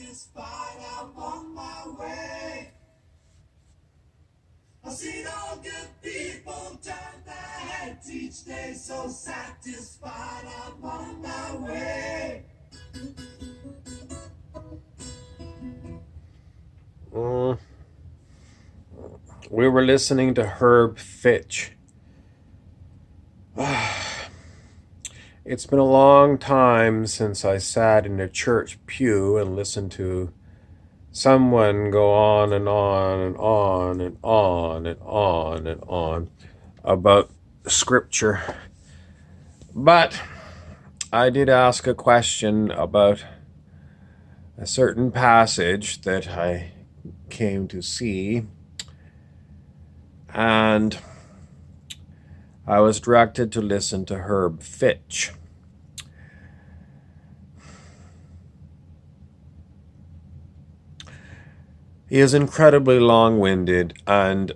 satisfied, I'm on my way. I see all good people turn their heads each day, so satisfied, I'm on my way. We were listening to Herb Fitch. It's been a long time since I sat in a church pew and listened to someone go on and on and on and on and on and on about scripture. But I did ask a question about a certain passage that I came to see, and I was directed to listen to Herb Fitch. He is incredibly long-winded, and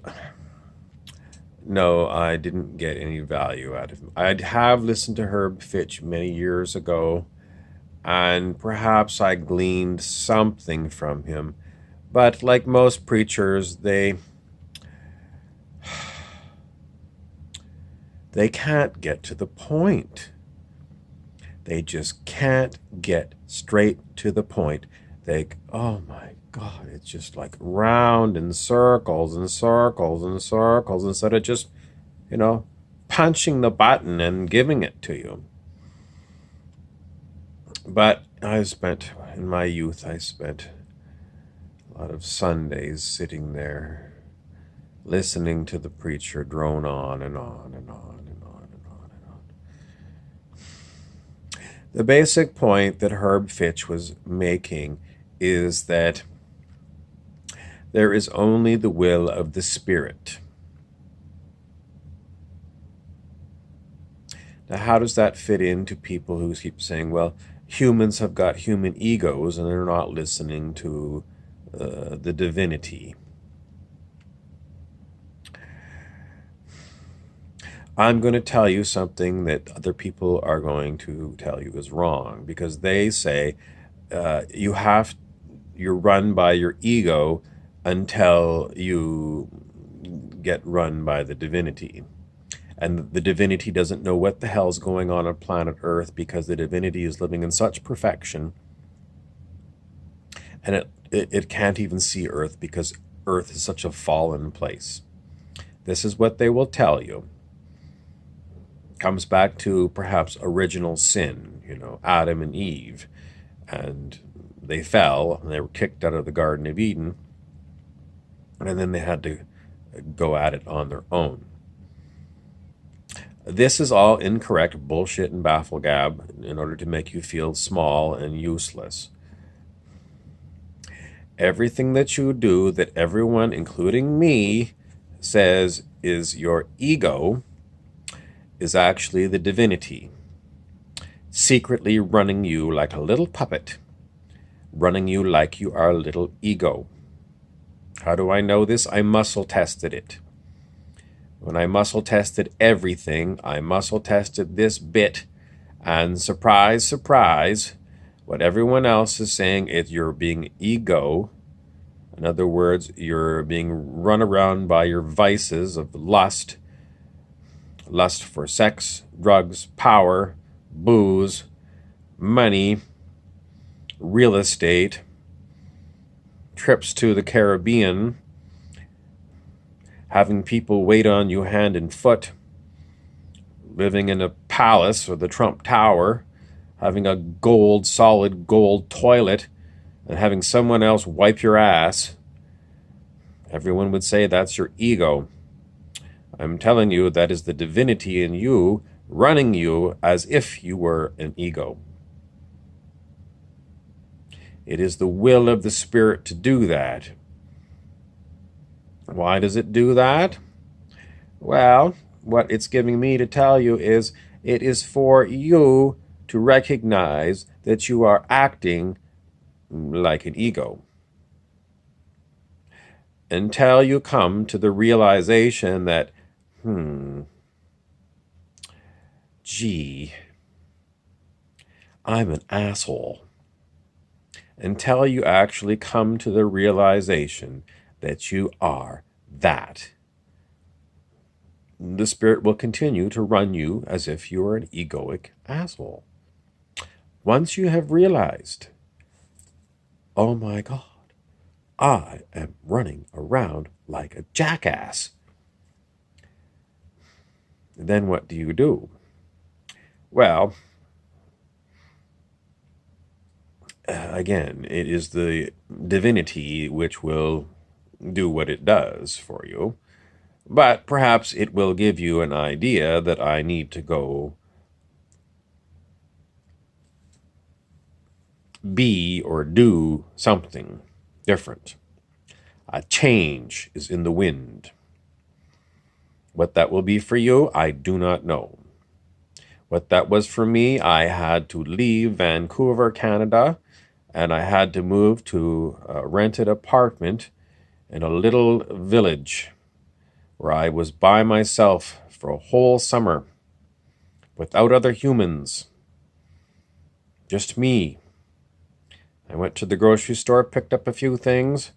no, I didn't get any value out of him. I have listened to Herb Fitch many years ago, and perhaps I gleaned something from him. But like most preachers, they can't get to the point. They just can't get straight to the point. Oh my God, it's just like round in circles and circles and circles instead of just, punching the button and giving it to you. But in my youth, I spent a lot of Sundays sitting there listening to the preacher drone on and on and on and on and on and on. The basic point that Herb Fitch was making is that there is only the will of the Spirit. Now, how does that fit into people who keep saying, well, humans have got human egos and they're not listening to the divinity? I'm going to tell you something that other people are going to tell you is wrong, because they say you're run by your ego until you get run by the divinity. And the divinity doesn't know what the hell's going on planet Earth, because the divinity is living in such perfection, and it can't even see Earth because Earth is such a fallen place. This is what they will tell you. Comes back to perhaps original sin, Adam and Eve, and they fell and they were kicked out of the Garden of Eden, and then they had to go at it on their own. This is all incorrect bullshit and bafflegab in order to make you feel small and useless. Everything that you do that everyone, including me, says is your ego is actually the divinity, secretly running you like a little puppet, running you like you are a little ego. How do I know this? I muscle tested it. When I muscle tested everything, I muscle tested this bit, and surprise, surprise, what everyone else is saying is you're being ego. In other words, you're being run around by your vices of lust for sex, drugs, power, booze, money, real estate, trips to the Caribbean, having people wait on you hand and foot, living in a palace or the Trump Tower, having a solid gold toilet, and having someone else wipe your ass. Everyone would say that's your ego. I'm telling you, that is the divinity in you running you as if you were an ego. It is the will of the Spirit to do that. Why does it do that? Well, what it's giving me to tell you is it is for you to recognize that you are acting like an ego. Until you come to the realization that, gee, I'm an asshole. until you actually come to the realization that you are that. The spirit will continue to run you as if you were an egoic asshole. Once you have realized, oh my God, I am running around like a jackass, then what do you do? Well, again, it is the divinity which will do what it does for you. But perhaps it will give you an idea that I need to go be or do something different. A change is in the wind. What that will be for you, I do not know. What that was for me, I had to leave Vancouver, Canada, and I had to move to a rented apartment in a little village where I was by myself for a whole summer without other humans. Just me. I went to the grocery store, picked up a few things,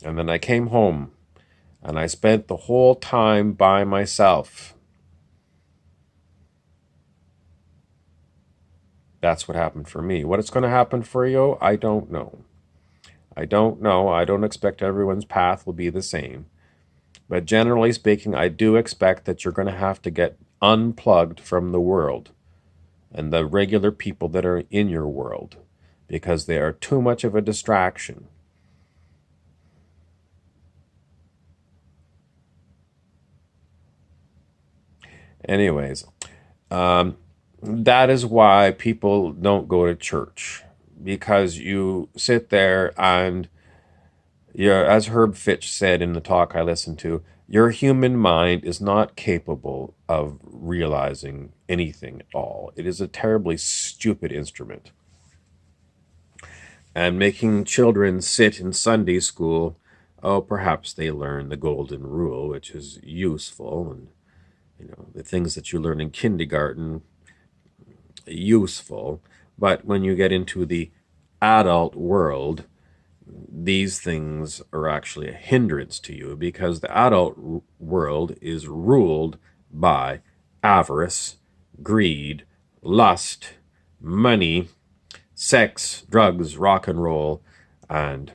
and then I came home, and I spent the whole time by myself. That's what happened for me. What is going to happen for you, I don't know. I don't know. I don't expect everyone's path will be the same. But generally speaking, I do expect that you're going to have to get unplugged from the world and the regular people that are in your world, because they are too much of a distraction. Anyways, that is why people don't go to church, because you sit there and as Herb Fitch said in the talk I listened to, your human mind is not capable of realizing anything at all. It is a terribly stupid instrument. And making children sit in Sunday school, oh, perhaps they learn the golden rule, which is useful, and the things that you learn in kindergarten, useful. But when you get into the adult world, these things are actually a hindrance to you, because the adult world is ruled by avarice, greed, lust, money, sex, drugs, rock and roll, and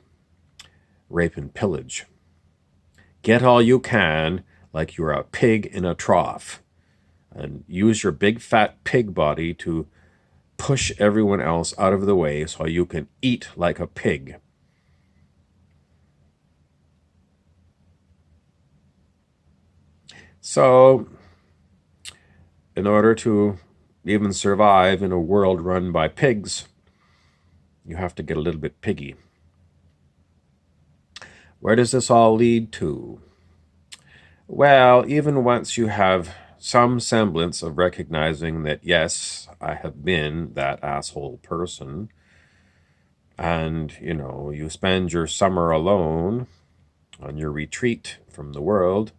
rape and pillage. Get all you can like you're a pig in a trough, and use your big fat pig body to push everyone else out of the way so you can eat like a pig. So, in order to even survive in a world run by pigs, you have to get a little bit piggy. Where does this all lead to? Well, even once you have some semblance of recognizing that, yes, I have been that asshole person, and, you spend your summer alone on your retreat from the world,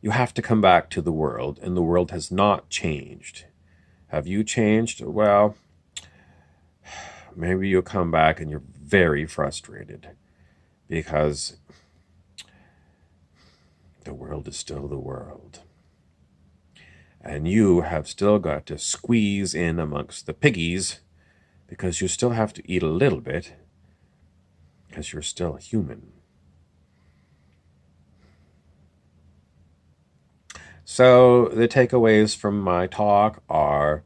you have to come back to the world, and the world has not changed. Have you changed? Well, maybe you'll come back and you're very frustrated, because the world is still the world. And you have still got to squeeze in amongst the piggies, because you still have to eat a little bit, because you're still human. So the takeaways from my talk are,